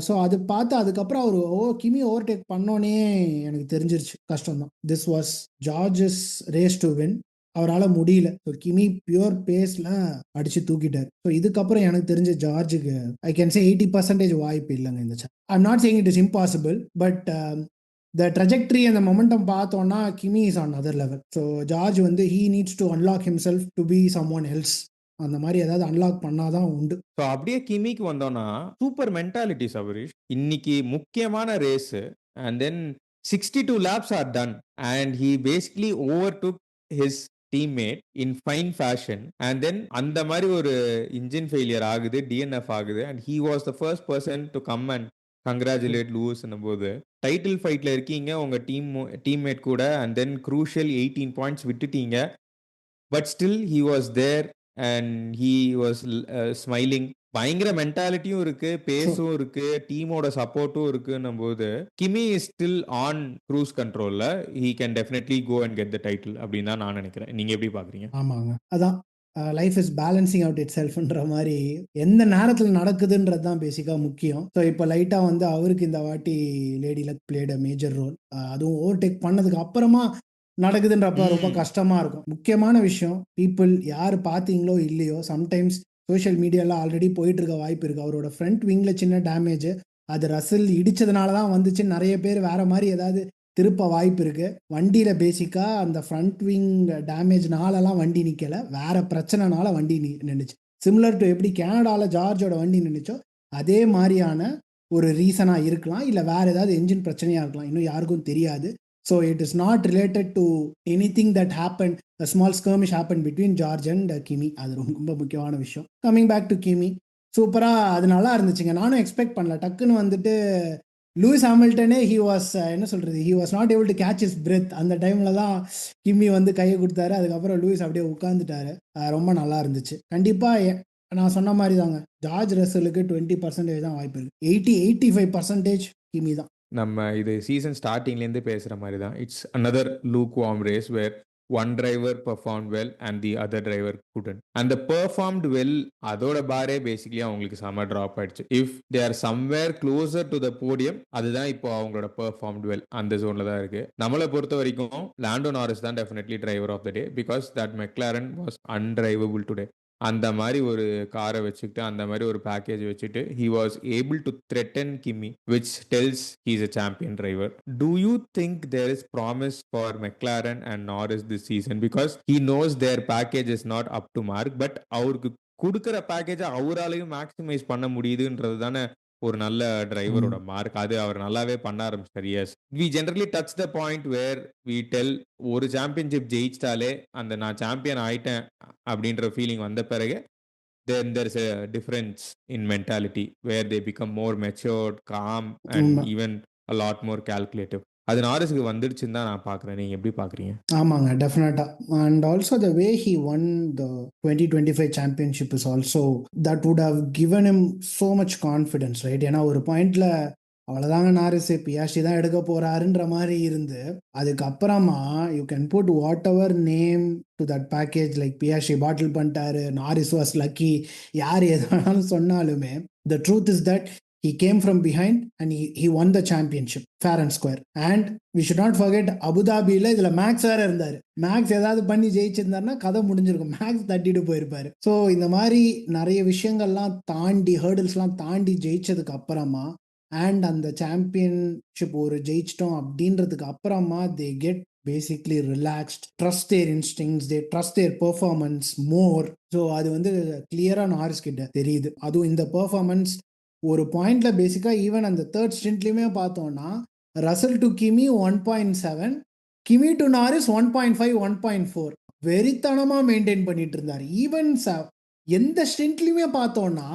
ஸோ அது பார்த்து அதுக்கப்புறம் அவர் கிமி ஓவர்டேக் பண்ணோன்னே எனக்கு தெரிஞ்சிருச்சு கஷ்டம் தான். This was George's race to win. அவரால் முடியல. ஸோ கிமி பியூர் பேஸில் அடிச்சு தூக்கிட்டார். ஸோ இதுக்கப்புறம் எனக்கு தெரிஞ்ச ஜார்ஜுக்கு ஐ கேன் சே 80% வாய்ப்பு இல்லைங்க இந்த chance. I am not saying it is impossible, but the trajectory and the momentum பார்த்தோன்னா Kimi is on other level. So George வந்து he needs to unlock himself to be someone else. அந்த மாதிரி ஏதாவது அன்லாக் பண்ணாதான் உண்டு. ஸோ அப்படியே கிமிக்கு வந்தோம்னா சூப்பர் மென்டாலிட்டி சபரிஷ். இன்னைக்கு முக்கியமான race and then 62 laps are done and he basically overtook his teammate in fine fashion and then அந்த மாதிரி ஒரு இன்ஜின் ஃபெயிலியர் ஆகுது, DNF ஆகுது and he was the first person to come and congratulate Lewis போது டைட்டில் ஃபைட்ல இருக்கீங்க உங்க டீம்மேட் கூட அண்ட் தென் க்ரூஷியல் 18 பாயிண்ட்ஸ் விட்டுட்டீங்க. But still he was there and he was smiling. பயங்கர மென்டாலிட்டியும் இருக்கு, பேஸும் இருக்கு, டீமோட சப்போர்ட்டும் இருக்குன்னும் போது Kimi is still on cruise கண்ட்ரோல்ல. He can definitely go and get the title அப்படின்னு தான் நான் நினைக்கிறேன். நீங்க எப்படி பாக்குறீங்க? ஆமாங்க, அதான் லைஃப் இஸ் பேலன்சிங் அவுட் இட் செல்ஃப்ன்ற மாதிரி எந்த நேரத்தில் நடக்குதுன்றது தான் பேசிக்காக முக்கியம். ஸோ இப்போ லைட்டாக வந்து அவருக்கு இந்த வாட்டி lady luck played a major role. அதுவும் ஓவர்டேக் பண்ணதுக்கு அப்புறமா நடக்குதுன்றப்ப ரொம்ப கஷ்டமாக இருக்கும். முக்கியமான விஷயம், பீப்புள் யார் பார்த்தீங்களோ இல்லையோ சம்டைம்ஸ் சோஷியல் மீடியாவில் ஆல்ரெடி போயிட்டு இருக்க வாய்ப்பு இருக்குது. அவரோட ஃப்ரண்ட் விங்கில் சின்ன டேமேஜ், அது ரசல் இடித்ததுனால தான் வந்துச்சு. நிறைய பேர் வேறு மாதிரி ஏதாவது திருப்ப வாய்ப்பு இருக்குது. வண்டியில் பேசிக்காக அந்த ஃப்ரண்ட் விங் டேமேஜ்னாலலாம் வண்டி நிற்கலை, வேறு பிரச்சனைனால வண்டி நின்றுச்சு. சிமிலர் டு எப்படி கனடாவில் ஜார்ஜோட வண்டி நின்றுச்சோ அதே மாதிரியான ஒரு ரீசனாக இருக்கலாம், இல்லை வேறு ஏதாவது என்ஜின் பிரச்சனையாக இருக்கலாம், இன்னும் யாருக்கும் தெரியாது. So it is not related to anything that happen. a small skirmish happened between George and Kimi. அது ரொம்ப முக்கியமான விஷயம். கம்மிங் பேக் டு கிமி, சூப்பராக அது நல்லா இருந்துச்சுங்க. நானும் எக்ஸ்பெக்ட் பண்ணல. டக்குன்னு வந்துட்டு லூயிஸ் ஹாமில்டனே ஹி வாஸ் என்ன சொல்கிறது, he was not able to catch his breath. அந்த டைமில் தான் கிமி வந்து கையை கொடுத்தாரு. அதுக்கப்புறம் லூயிஸ் அப்படியே உட்காந்துட்டாரு. ரொம்ப நல்லா இருந்துச்சு. கண்டிப்பாக நான் சொன்ன மாதிரி தாங்க, ஜார்ஜ் ரசலுக்கு 20% தான் வாய்ப்பு இருக்குது. 85% கிமி தான். நம்ம இது சீசன் ஸ்டார்டிங்லேருந்து பேசுகிற மாதிரி தான். It's another lukewarm race where one driver performed well and the other driver couldn't. And the performed well, அதோட பாரே பேசிக்கலி அவங்களுக்கு செம ட்ராப் ஆயிடுச்சு. If they are somewhere closer to the podium, அதுதான் இப்போ அவங்களோட பெர்ஃபார்ம்ட் வெல் அந்த ஜோன்ல தான் இருக்கு. நம்மளை பொறுத்த வரைக்கும் லாண்டோ நாரிஸ் தான் definitely driver of the day, because that McLaren was undrivable today. அந்த மாதிரி ஒரு காரை வச்சுக்கிட்டு, அந்த மாதிரி ஒரு பேக்கேஜ் வச்சுட்டு, he was able to threaten Kimi, which tells he's a champion driver. Do you think there is promise for McLaren and Norris this season? Because he knows their package is not up to mark, but அவருக்கு கொடுக்கிற பேக்கேஜை அவராலையும் மேக்ஸிமைஸ் பண்ண முடியுதுன்றது தானே ஒரு நல்ல டிரைவரோட மார்க். அது அவர் நல்லாவே பண்ண ஆரம்பிச்சார். Yes, we generally touch the point where we tell ஒரு சாம்பியன்ஷிப் ஜெயிச்சிட்டாலே அந்த நான் சாம்பியன் ஆயிட்டேன் அப்படின்ற ஃபீலிங் வந்த பிறகு then there's a difference in mentality where they become more matured, calm and even a lot more calculative. அது நாரிஸ்க்கு வந்துடுச்சுன்னு தான் நான் பார்க்குறேன். நீங்கள் எப்படி பார்க்குறீங்க? ஆமாங்க, டெஃபினட்டாக. And also the way he won the 2025 championship is also that would have given him so much confidence, right? ஏன்னா ஒரு பாயிண்ட்ல அவ்வளோதாங்க நாரிஸ் பியாஷி தான் எடுக்க போறாருன்ற மாதிரி இருந்து, அதுக்கப்புறமா you can put whatever name to that package, like Piastri bottle பண்ணிட்டாரு, நாரிஸ் வாஸ் லக்கி, யார் எது வேணாலும் சொன்னாலுமே the truth is that he came from behind and he won the championship fair and square. And we should not forget Abu Dhabiல இதுல மேக்ஸ் வேற இருந்தாரு. மேக்ஸ் ஏதாவது பண்ணி ஜெயிச்சிருந்தாருன்னா கதை முடிஞ்சிருக்கும். மேக்ஸ் தட்டிட்டு போயிருப்பாரு. ஸோ இந்த மாதிரி நிறைய விஷயங்கள்லாம் தாண்டி, ஹேர்டில்ஸ்லாம் தாண்டி ஜெயிச்சதுக்கு அப்புறமா அண்ட் அந்த சாம்பியன்ஷிப் ஒரு ஜெயிச்சிட்டோம் அப்படின்றதுக்கு அப்புறமா they get basically relaxed, trust there instincts, they trust there performance more. So அது வந்து கிளியரா நாரிஸ் கிட்ட தெரியுது. அதுவும் இந்த பெர்ஃபார்மன்ஸ் ஒரு பாயிண்ட்ல பேசிக்கா ஈவன் அந்த தேர்ட் ஸ்டிண்ட்லயுமே பார்த்தோம்னா ரசல் டு கிமி 1.7, கிமி டு நாரிஸ் 1.5, 1.4 வெறித்தனமா மெயின்டைன் பண்ணிட்டு இருந்தார். ஈவன் எந்த ஸ்டிண்ட்லயுமே பார்த்தோம்னா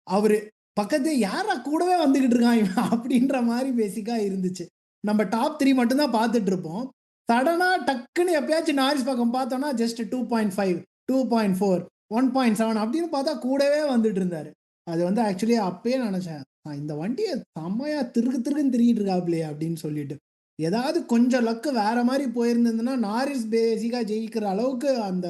அவரு பக்கத்து யாரா கூடவே வந்துகிட்டு இருக்கான் அப்படின்ற மாதிரி பேசிக்கா இருந்துச்சு. நம்ம டாப் 3 மட்டும் தான் பார்த்துட்டு இருப்போம். சடனா டக்குன்னு எப்பயாச்சும் நாரிஸ் பக்கம் பார்த்தோம்னா ஜஸ்ட் 2.5, 2.4, 1.7 அப்படின்னு பார்த்தா கூடவே வந்துட்டு இருந்தாரு. அது வந்து ஆக்சுவலி அப்பயே நினைச்சேன், இந்த வண்டியை செம்மையா திருக்குன்னு திரிகிட்டு இருக்காப்லையே அப்படின்னு சொல்லிட்டு. ஏதாவது கொஞ்சம் லக்கு வேற மாதிரி போயிருந்ததுன்னா நாரிஸ் பேசிக்கா ஜெயிக்கிற அளவுக்கு அந்த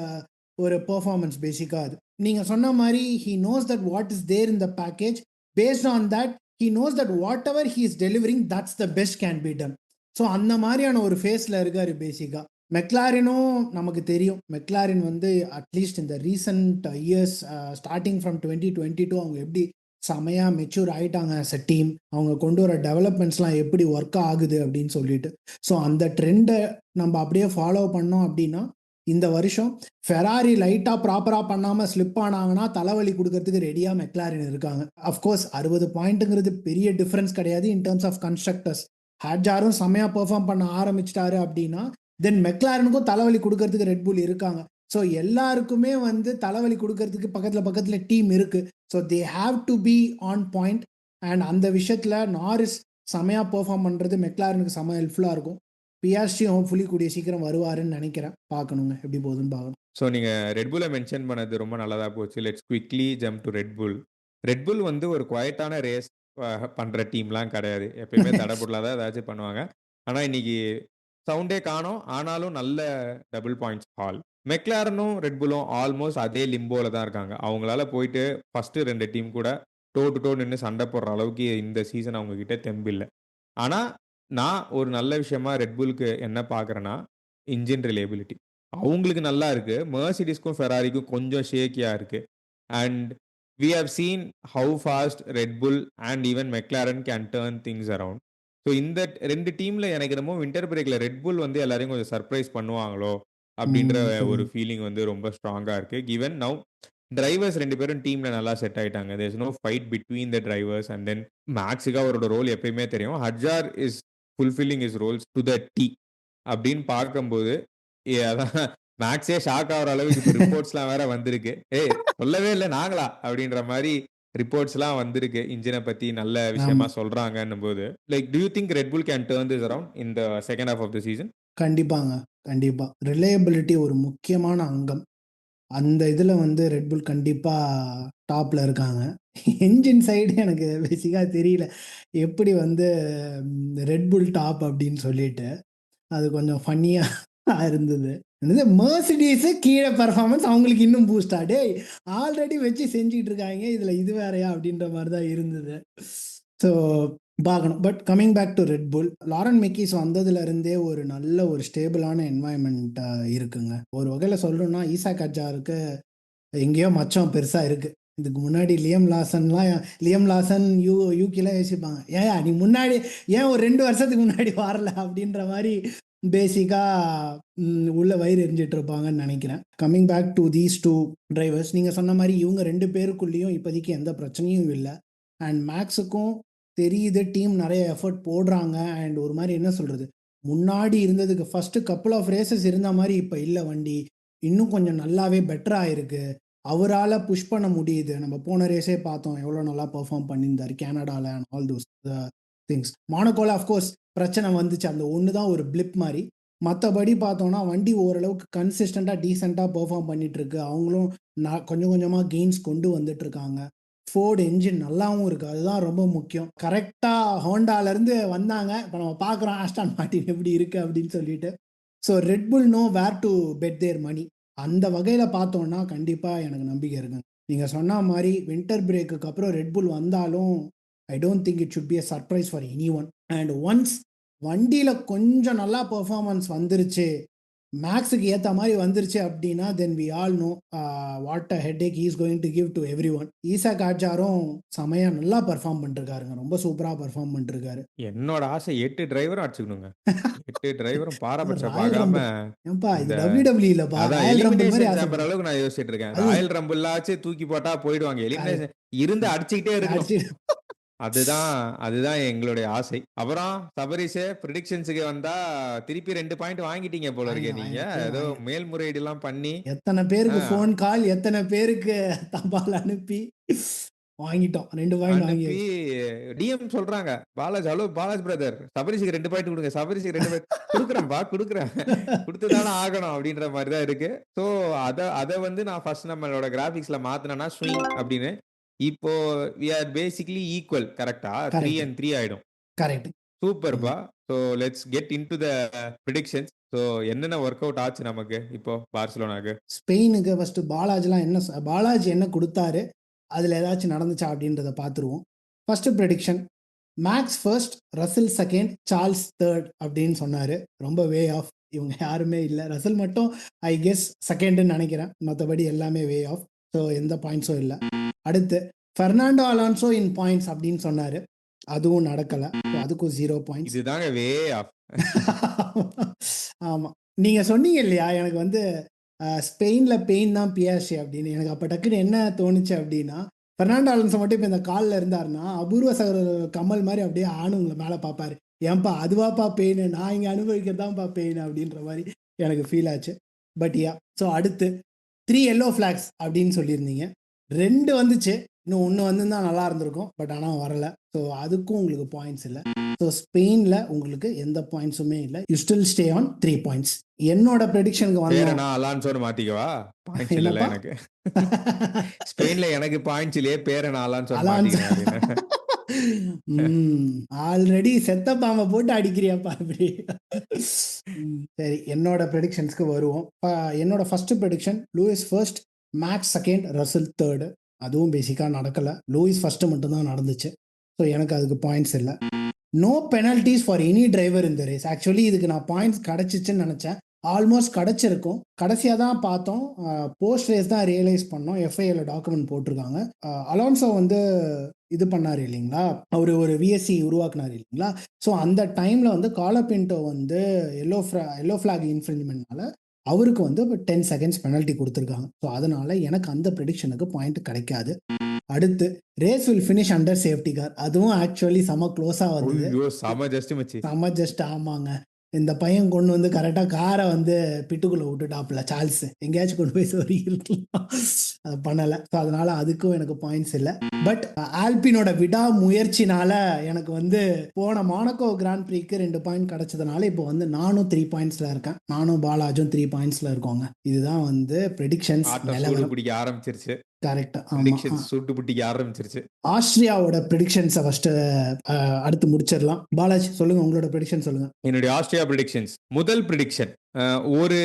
ஒரு பெர்ஃபார்மன்ஸ் பேசிக்கா அது. நீங்க சொன்ன மாதிரி he knows that what is there in the package, based on that he knows that whatever he is delivering that's the best can be done. So அந்த மாதிரியான ஒரு ஃபேஸ்ல இருக்காரு பேசிக்கா. மெக்லாரினும் நமக்கு தெரியும், மெக்லாரின் வந்து அட்லீஸ்ட் இந்த ரீசன்ட் இயர்ஸ் ஸ்டார்டிங் ஃப்ரம் 2022 அவங்க எப்படி செமையாக மெச்சூர் ஆகிட்டாங்க ஆஸ் அ டீம், அவங்க கொண்டு வர டெவலப்மெண்ட்ஸ்லாம் எப்படி ஒர்க் ஆகுது அப்படின்னு சொல்லிட்டு. ஸோ அந்த ட்ரெண்டை நம்ம அப்படியே ஃபாலோ பண்ணோம் அப்படின்னா இந்த வருஷம் ஃபெராரி லைட்டாக ப்ராப்பராக பண்ணாமல் ஸ்லிப் ஆனாங்கன்னா தலைவலி கொடுக்கறதுக்கு ரெடியாக மெக்லாரின் இருக்காங்க. அஃப்கோர்ஸ் 60 பாயிண்ட்டுங்கிறது பெரிய டிஃப்ரென்ஸ் கிடையாது இன் டர்ம்ஸ் ஆஃப் கன்ஸ்ட்ரக்டர்ஸ். ஹேட்ஜாரும் செமையாக பெர்ஃபார்ம் பண்ண ஆரம்பிச்சிட்டாரு அப்படின்னா தென் மெக்லாரனுக்கும் தலைவலி கொடுக்கறதுக்கு ரெட்புல் இருக்காங்க. ஸோ எல்லாருக்குமே வந்து தலைவலி கொடுக்கறதுக்கு பக்கத்தில் டீம் இருக்கு. So they have to be on point. And அந்த விஷயத்தில் நாரிஸ் செமையாக பெர்ஃபார்ம் பண்ணுறது மெக்லாரனுக்கு செம ஹெல்ப்ஃபுல்லாக இருக்கும். பிஆர்சி ஹோப்ஃபுல்லி கூடிய சீக்கிரம் வருவாருன்னு நினைக்கிறேன். பார்க்கணுங்க எப்படி போகுதுன்னு பார்க்கணும். ஸோ நீங்கள் ரெட்புல்லை மென்ஷன் பண்ணது ரொம்ப நல்லதாக போச்சு. Let's quickly jump to Red Bull. Red Bull வந்து ஒரு குவைட்டான ரேஸ் பண்ணுற டீம்லாம் கிடையாது. எப்பயுமே தடபுடலாக தான் ஏதாச்சும் பண்ணுவாங்க. ஆனால் இன்னைக்கு சவுண்டே காணோம், ஆனாலும் நல்ல டபுள் பாயிண்ட்ஸ் ஹால். மெக்லாரனும் ரெட்புல்லும் ஆல்மோஸ்ட் அதே லிம்போல தான் இருக்காங்க. அவங்களால போயிட்டு ஃபர்ஸ்ட் 2 டீம் கூட டோ டு டோ நின்று சண்டை போடுற அளவுக்கு இந்த சீசன் அவங்க கிட்ட தெம்பில்லை. ஆனால் நான் ஒரு நல்ல விஷயமா ரெட்புலுக்கு என்ன பார்க்குறேன்னா இன்ஜின் ரிலேபிலிட்டி அவங்களுக்கு நல்லா இருக்கு. மெர்சிடிஸ்க்கும் ஃபெராரிக்கும் கொஞ்சம் ஷேக்கியா இருக்கு. And we have seen how fast Red Bull and even McLaren can turn things around. So இந்த 2 டீம்ல எனக்கு என்னமோ வின்டர் பிரேக்ல ரெட் புல் வந்து எல்லாரையும் கொஞ்சம் சர்ப்ரைஸ் பண்ணுவாங்களோ அப்படின்ற ஒரு ஃபீலிங் வந்து ரொம்ப ஸ்ட்ராங்கா இருக்கு. கிவன் நவ் டிரைவர்ஸ் 2 பேரும் டீம்ல நல்லா செட் ஆயிட்டாங்க. There is no fight between the drivers. And then மேக்ஸுக்கு அவரோட ரோல் எப்பயுமே தெரியும். Hadjar is fulfilling his roles to the tee அப்படின்னு பார்க்கும்போது அதான் மேக்ஸே ஷாக் ஆகிற அளவுக்கு இப்போ ரிப்போர்ட்ஸ்லாம் வேற வந்திருக்கு. சொல்லவே இல்லை நாங்களா அப்படின்ற மாதிரி ரிப்போர்ட்ஸ்லாம் வந்திருக்கு. இன்ஜினை பத்தி நல்ல விஷயமா சொல்றாங்கன்னும் போது like do you think Red Bull can turn this around in the second half of the season? கண்டிப்பாங்க, கண்டிப்பா. ரிலையபிலிட்டி ஒரு முக்கியமான அங்கம். அந்த இதில் வந்து ரெட்புல் கண்டிப்பாக டாப்பில் இருக்காங்க. என்ஜின் சைடு எனக்கு பேசிக்காக தெரியல எப்படி வந்து ரெட்புல் டாப் அப்படின்னு சொல்லிட்டு. அது கொஞ்சம் ஃபன்னியாக இருந்தது. மெர்சிடிஸ் கீழே பெர்ஃபார்மன்ஸ் அவங்களுக்கு இன்னும் பூஸ்டா டேய் ஆல்ரெடி வச்சு செஞ்சுட்டு இருக்காங்க இதுல இது வேறையா அப்படின்ற மாதிரி தான் இருந்தது. ஸோ பார்க்கணும். But coming back to Red Bull, Laurent Mekies வந்ததுல இருந்தே ஒரு நல்ல ஒரு ஸ்டேபிளான என்வாயன்மெண்ட் இருக்குங்க. ஒரு வகையில சொல்லணும்னா ஈசாக் அஜாருக்கு எங்கேயோ மச்சம் பெருசா இருக்கு. இதுக்கு முன்னாடி லியம் லாசன் யூகிலாம் யோசிப்பாங்க, ஏன் நீ முன்னாடி ஏன் ஒரு 2 வருஷத்துக்கு முன்னாடி வரல அப்படின்ற மாதிரி பேசிக்கா உள்ள வயிறு எரிஞ்சிட்டு இருப்பாங்கன்னு நினைக்கிறேன். Coming back to these two drivers, நீங்க சொன்ன மாதிரி இவங்க 2 பேருக்குள்ளேயும் இப்போதைக்கு எந்த பிரச்சனையும் இல்லை. அண்ட் மேக்ஸுக்கும் தெரியுது டீம் நிறைய எஃபர்ட் போடுறாங்க. அண்ட் ஒரு மாதிரி என்ன சொல்றது, முன்னாடி இருந்ததுக்கு ஃபர்ஸ்ட் கப்புள் ஆஃப் ரேசஸ் இருந்த மாதிரி இப்போ இல்லை. வண்டி இன்னும் கொஞ்சம் நல்லாவே பெட்டர் ஆயிருக்கு. அவரால் புஷ் பண்ண முடியுது. நம்ம போன ரேஸே பார்த்தோம் எவ்வளோ நல்லா பெர்ஃபார்ம் பண்ணியிருந்தார் கேனடாவில் அண்ட் ஆல் தோஸ் திங்ஸ். மோனோகோல அஃப்கோர்ஸ் பிரச்சனை வந்துச்சு, அந்த ஒன்று தான் ஒரு பிளிப் மாதிரி. மற்றபடி பார்த்தோன்னா வண்டி ஓரளவுக்கு கன்சிஸ்டண்ட்டாக டீசெண்டாக பெர்ஃபார்ம் பண்ணிட்டு இருக்கு. அவங்களும் கொஞ்சம் கொஞ்சமாக கெயின்ஸ் கொண்டு வந்துட்டு இருக்காங்க. ஃபோர்டு என்ஜின் நல்லாவும் இருக்குது, அதுதான் ரொம்ப முக்கியம். கரெக்டாக ஹோண்டாலேருந்து வந்தாங்க, இப்போ நம்ம பார்க்குறோம் ஆஸ்டான் மார்ட்டின் எப்படி இருக்குது அப்படின்னு சொல்லிட்டு. So Red Bull nowhere to bet their money. அந்த வகையில் பார்த்தோன்னா கண்டிப்பாக எனக்கு நம்பிக்கை இருக்குங்க. நீங்கள் சொன்ன மாதிரி வின்டர் பிரேக்குக்கு அப்புறம் ரெட் புல் வந்தாலும் I don't think it should be a surprise for any one. And once வண்டியில் கொஞ்சம் நல்லா பெர்ஃபார்மன்ஸ் வந்துருச்சு, மேக்ஸுக்கு ஏற்ற மாதிரி வந்துருச்சு அப்படின்னா then we all know what a headache is going to give to everyone. Isack அஜாரும் செமையாக நல்லா பெர்ஃபார்ம் பண்ணிருக்காருங்க, ரொம்ப சூப்பராக பெர்ஃபார்ம் பண்ணிருக்காரு. என்னோட ஆசை 8 டிரைவரும் அடிச்சுக்கணுங்க. 8 டிரைவரும் பாரபட்சம் ராயல் பார்க்காம ரம்பிள் ஏன்பா, இது இந்த WWE இல்லப்பா, அதான் ராயல் ரம்பிள் மாதிரி எலிமினேஷன் சேம்பர் ஆசைப்படுறேன். அளவுக்கு நான் யோசிச்சுட்டு இருக்கேன். அது ராயல் ரம்பிள்லாச்சு தூக்கி போட்டா போயிடுவாங்க. எலிமினேஷன் இருந்து அடிச்சுக்கிட்டே இருக்கணும். அடிச்சு அதுதான் அதுதான் எங்களுடைய ஆசை. அப்புறம் சபரிஷே பிரிடிக்ஷன்ஸுக்கு வந்தா திருப்பி 2 பாயிண்ட் வாங்கிட்டீங்க போல இருக்கே நீங்க. ஏதோ மேல்முறையீடு எல்லாம் பண்ணி எத்தனை பேருக்கு ஃபோன் கால், எத்தனை பேருக்கு தபால் அனுப்பி வாங்கிட்டோம். 2 பாயிண்ட் அனுப்பி வாங்கியாச்சு. டிஎம் சொல்றாங்க, பாலாஜ் ஹலோ பாலாஜ் பிரதர் சபரிஷுக்கு 2 பாயிண்ட் கொடுங்க, சபரிஷுக்கு 2 பாயிண்ட் குடுக்குறேன்பா குடுக்குறேன், குடுத்துதானே ஆகணும் அப்படின்ற மாதிரி தான் இருக்கு. ஸோ அத வந்து நான் ஃபர்ஸ்ட் நம்மளோட கிராபிக்ஸ்ல மாத்தினேன்னா ஸ்விங் அப்படின்னு. இப்போ வி ஆர் பேசிக்கலி ஈக்குவல் கரெக்டா? 3 கரெக்ட் and 3 ஆயிடும். கரெக்ட். சூப்பர்ப்பா. So let's get into the predictions. So என்னென்ன ஒர்க் அவுட் ஆச்சு நமக்கு இப்போ பார்சிலோனாக்கு? ஸ்பெயினுக்கு ஃபர்ஸ்ட் பாலாஜி என்ன கொடுத்தாரு, அதில் ஏதாச்சும் நடந்துச்சா அப்படின்றத பார்த்துருவோம். First prediction, maths first, Russell second, Charles third அப்படின்னு சொன்னார். ரொம்ப வே ஆஃப். இவங்க யாருமே இல்லை, ரசில் மட்டும் ஐ கெஸ் செகண்டுன்னு நினைக்கிறேன், மற்றபடி எல்லாமே வே ஆஃப். ஸோ எந்த பாயிண்ட்ஸும் இல்லை. அடுத்து ஃபெர்னாண்டோ அலான்சோ இன் பாயிண்ட்ஸ் அப்படின்னு சொன்னார், அதுவும் நடக்கலை. அதுக்கும் 0 பாயிண்ட்ஸ். இதுதாங்க வே ஆஃப். ஆமாம், நீங்கள் சொன்னீங்க இல்லையா எனக்கு வந்து ஸ்பெயினில் பெயின் தான் பியாஷி அப்படின்னு. எனக்கு அப்போ டக்குன்னு என்ன தோணுச்சு அப்படின்னா, ஃபெர்னாண்டோ அலோன்சோ மட்டும் இப்போ இந்த காலில் இருந்தாருன்னா அபூர்வ சகோதரர் கமல் மாதிரி அப்படியே ஆணுங்களை மேலே பார்ப்பாரு, ஏன்பா அதுவாப்பா பெயின், நான் இங்கே அனுபவிக்கிறதான்ப்பா பெயின் அப்படின்ற மாதிரி எனக்கு ஃபீல் ஆச்சு. பட் யா, ஸோ அடுத்து 3 yellow flags அப்படின்னு சொல்லியிருந்தீங்க, 2 வந்துச்சு, இன்னும் 1 வந்துருந்தா நல்லா இருந்திருக்கும். பட் ஆனால் வரலை. ஸோ அதுக்கும் உங்களுக்கு பாயிண்ட்ஸ் இல்லை. ஸோ ஸ்பெயினில் உங்களுக்கு எந்த பாயிண்ட்ஸுமே இல்லை. You still stay on 3 points. என்னோட ப்ரெடிக்ஷனுக்கு பேரை வந்து நான் அலான்சோன்னு மாத்திக்கவா? பாயிண்ட்ஸ் இல்ல எனக்கு. ஸ்பெயின்ல எனக்கு பாயிண்ட்ஸ் இல்லையே, பேரை நான் அலான்சோன்னு மாத்திக்கிறேன் அப்படின்னு. ஆல்ரெடி செத்த பாம்பை போட்டு அடிக்கிறியாப்பா இப்படி. சரி, என்னோட ப்ரெடிக்ஷன்ஸ்க்கு வருவோம். என்னோட first prediction, Lewis first, Max second, Russell third. அதுவும் பேசிக்காக நடக்கலை, லூயிஸ் ஃபர்ஸ்ட்டு மட்டும்தான் நடந்துச்சு. ஸோ எனக்கு அதுக்கு பாயிண்ட்ஸ் இல்லை. No penalties for any driver இந்த ரேஸ். ஆக்சுவலி இதுக்கு நான் பாயிண்ட்ஸ் கிடச்சிச்சுன்னு நினச்சேன், ஆல்மோஸ்ட் கிடச்சிருக்கும். கடைசியாக தான் பார்த்தோம், போஸ்ட் ரேஸ் தான் ரியலைஸ் பண்ணோம், எஃப்ஐஏல டாக்குமெண்ட் போட்டிருக்காங்க. அலான்சோ வந்து இது பண்ணார் இல்லைங்களா, அவர் ஒரு விஎஸ்சி உருவாக்குனார் இல்லைங்களா. ஸோ அந்த டைமில் வந்து காலபின்டோ வந்து எல்லோ ஃப்ளாக் இன்ஃப்ரிஞ்ச்மெண்ட்னால அவருக்கு வந்து 10 செகண்ட்ஸ் பெனல்ட்டி கொடுத்துருக்காங்க. ஸோ அதனால எனக்கு அந்த ப்ரெடிக்ஷனுக்கு பாயிண்ட் கிடைக்காது. அடுத்து race will finish under safety car. அதுவும் ஆக்சுவலி செம க்ளோஸாக வந்தது. செம ஜஸ்ட். ஆமாங்க, இந்த பையன் கொண்டு வந்து கரெக்டாக காரை வந்து பிட்டுக்குள்ளே விட்டுட்டாப்புல சார்ல்ஸ், எங்கேயாச்சும் கொண்டு போய் சொல்லி இருக்கலாம், அதை பண்ணலை. ஸோ அதனால அதுக்கும் எனக்கு பாயிண்ட்ஸ் இல்லை. பட் ஆல்பினோட விடா முயற்சினால எனக்கு வந்து போன மானக்கோ கிராண்ட் ப்ரீக்கு 2 பாயிண்ட் கிடைச்சதுனால இப்போ வந்து நானும் 3 பாயிண்ட்ஸ்ல இருக்கேன், நானும் பாலாஜும் 3 பாயிண்ட்ஸ்ல இருக்கோங்க. இதுதான் வந்து ப்ரெடிக்ஷன்ஸ் நிலவரம். பிடிக்க ஆரம்பிச்சிருச்சு. கரெக்டா, சூட்டு பிடிக்க ஆரம்பிச்சிருச்சு. ஆஸ்திரியாவோட ப்ரெடிக்ஷன்ஸை ஃபர்ஸ்ட் அடுத்து முடிச்சிடலாம். பாலாஜி சொல்லுங்க, உங்களோட ப்ரெடிக்ஷன் சொல்லுங்க. என்னுடைய ஆஸ்திரியா ப்ரெடிக்ஷன்ஸ், முதல் ப்ரெடிக்ஷன் அ ஒரு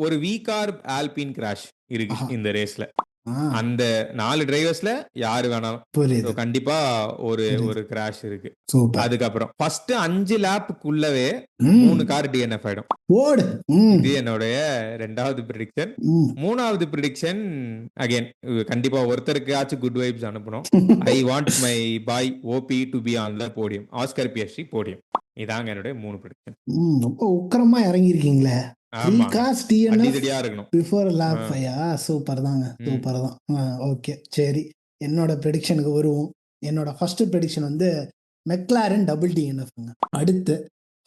ஒரு வீக்கார் ஆல்பின் கிராஷ் இருக்கு ஆஹா! இந்த ரேஸ்ல. ஆ அந்த 4 டிரைவர்ஸ்ல யாரு வேணாலும். ஸோ புரியுது, கண்டிப்பா ஒரு புரியுது. ஒரு கிராஷ் இருக்கு. சூப்பர். அதுக்கப்புறம் ஃபர்ஸ்ட் 5 லேப்புக்குள்ளவே 3 ம். கார் டிஎன்எஃப் ஆயிடும். ஓடு. ம். இது என்னுடைய 2வது பிரெடிக்ஷன். ம். 3வது பிரெடிக்ஷன் அகைன் கண்டிப்பா ஒருத்தருக்காச்சும் குட் வைப்ஸ் அனுப்பணும். I want my boy OP to be on the podium. Oscar PST podium. இதாங்க என்னுடைய 3 பிரெடிக்ஷன். ம். ரொம்ப உக்கிரமா இறங்கியிருக்கீங்களே. 3 ஆமாங்க. கார்ஸ் அடி டிஎன்எஃப் தடியா இருக்கணும். பிஃபோர் ஆ. லேப் 5 சூப்பர் தாங்க. ம். சூப்பர் தான். ஓகே. சரி. என்னோட ப்ரெடிக்ஷனுக்கு வருவோம். என்னோட ஃபர்ஸ்ட் ப்ரெடிக்ஷன் வந்து மெக்லாரன் டபுள் டிஎன்எஃப்ங்க. அடுத்து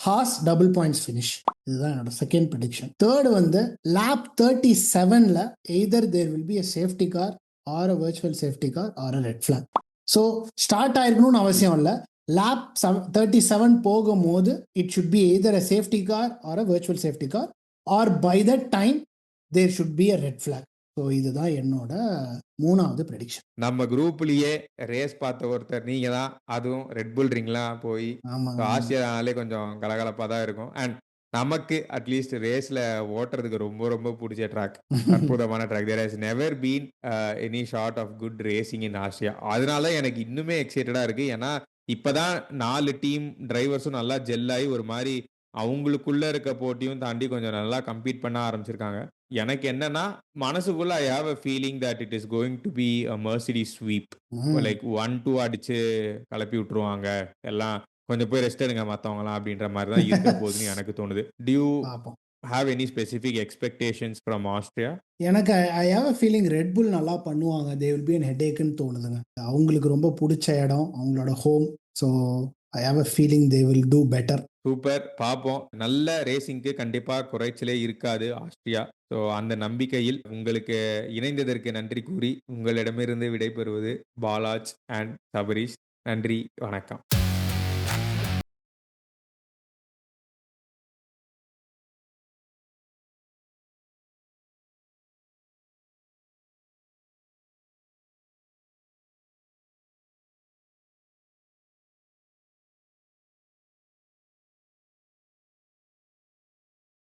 ஹாஸ் டபுள் பாயிண்ட்ஸ் ஃபினிஷ். இதுதான் என்னோட செகண்ட் ப்ரெடிக்ஷன். தேர்ட் வந்து லேப் 37ல either there will be a safety car or a virtual safety car or a red flag. So start ஆயிருக்கணும்னு அவசியம் இல்லை. லேப் 37 போகும்போது it should be either a safety car or a virtual safety car or by the time there should be a red flag. So இதுதான் என்னோட 3வது ப்ரெடிக்ஷன். நம்ம குரூப்லயே ரேஸ் பார்த்த ஒருத்தர் நீங்க தான். அதுவும் ரெட் புல் ரிங்லாம் போய் ஆமாங்க, ஆமாங்க. ஆசியானாலே கொஞ்சம் கலகலப்பா தான் இருக்கும். அண்ட் நமக்கு அட்லீஸ்ட் ரேஸ்ல ஓட்டுறதுக்கு ரொம்ப ரொம்ப புடிச்ச ட்ராக். அற்புதமான track. There has never been any short of good racing in Asia. அதனால எனக்கு இன்னுமே எக்ஸைட்டடா இருக்கு. ஏன்னா இப்பதான் 4 டீம் டிரைவர்ஸும் நல்லா ஜெல் ஆயி ஒரு மாரி அவங்களுக்குள்ள இருக்க போட்டியும் தாண்டி கொஞ்சம் நல்லா கம்பீட் பண்ண ஆரம்பிச்சிருக்காங்க. எனக்கு என்னன்னா, மனசுக்குள்ள I have a feeling that it is going to be a Mercedes sweep. Hmm. Like 1, 2 அடிச்சு கெளப்பி விட்டுருவாங்க. எல்லாம் கொஞ்சம் போய் ரெஸ்ட் எடுங்க மத்தவங்கலாம் அப்படின்ற மாரி தான் இருக்க போகுதுன்னு எனக்கு தோணுது. டூ யூ பார்ப்போம். Have any specific expectations from Austria? எனக்கு I have a feeling Red Bull நல்லா பண்ணுவாங்க. தே வில் பி அன் ஹெட்டேக்குன்னு தோணுதுங்க. அவங்களுக்கு ரொம்ப புடிச்ச இடம், அவங்களோட home. So I have a feeling they will do better. Super. பார்ப்போம். நல்ல ரேசிங்க்கு கண்டிப்பா குறைச்சலே இருக்காது ஆஸ்ட்ரியா. ஸோ அந்த நம்பிக்கையில் உங்களுக்கு இணைந்ததற்கு நன்றி கூறி உங்களிடமிருந்து விடைபெறுவது பாலாஜ் அண்ட் சபரீஷ். நன்றி, வணக்கம்.